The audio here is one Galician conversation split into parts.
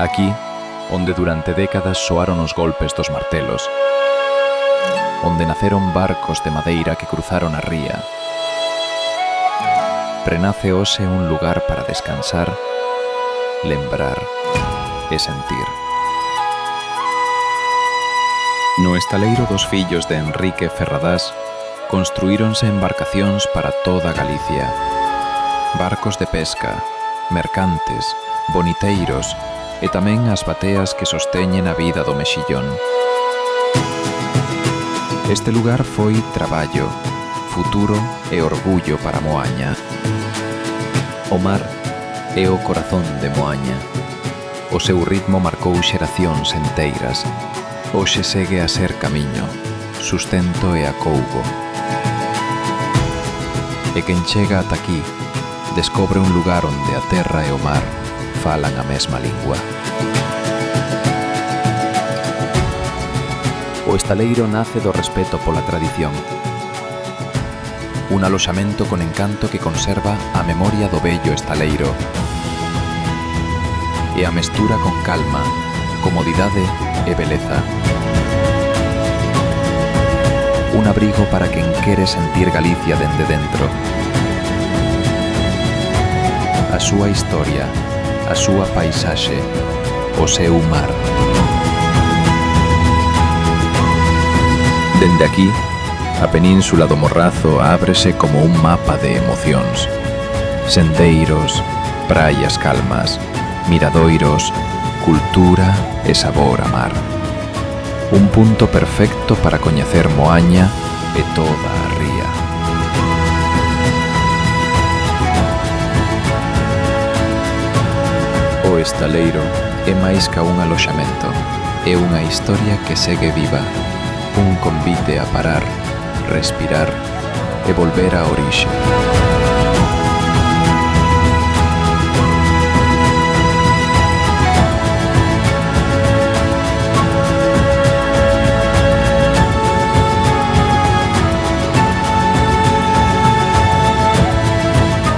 Aquí, onde durante décadas soaron os golpes dos martelos, onde naceron barcos de madeira que cruzaron a ría, renace hoxe un lugar para descansar, lembrar e sentir. No estaleiro dos fillos de Enrique Ferradás construíronse embarcacións para toda Galicia. Barcos de pesca, mercantes, boniteiros e tamén as bateas que sosteñen a vida do mexillón. Este lugar foi traballo, futuro e orgullo para Moaña. O mar é o corazón de Moaña. O seu ritmo marcou xeracións enteiras. Hoxe segue a ser camiño, sustento e acougo. E quen chega ata aquí descobre un lugar onde a terra e o mar falan a mesma lingua. O estaleiro nace do respeto pola tradición. Un aloxamento con encanto que conserva a memoria do vello estaleiro. E a mestura con calma, comodidade e beleza. Un abrigo para quen quere sentir Galicia dende dentro. A súa historia, a súa paisaxe, o seu mar. Dende aquí, a península do Morrazo ábrese como un mapa de emocións. Sendeiros, praias calmas, miradoiros, cultura e sabor a mar. Un punto perfecto para coñecer Moaña e toda a ría. O estaleiro é máis ca un aloxamento, é unha historia que segue viva, un convite a parar, respirar e volver á orixe.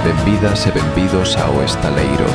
Benvidas e benvidos ao estaleiro.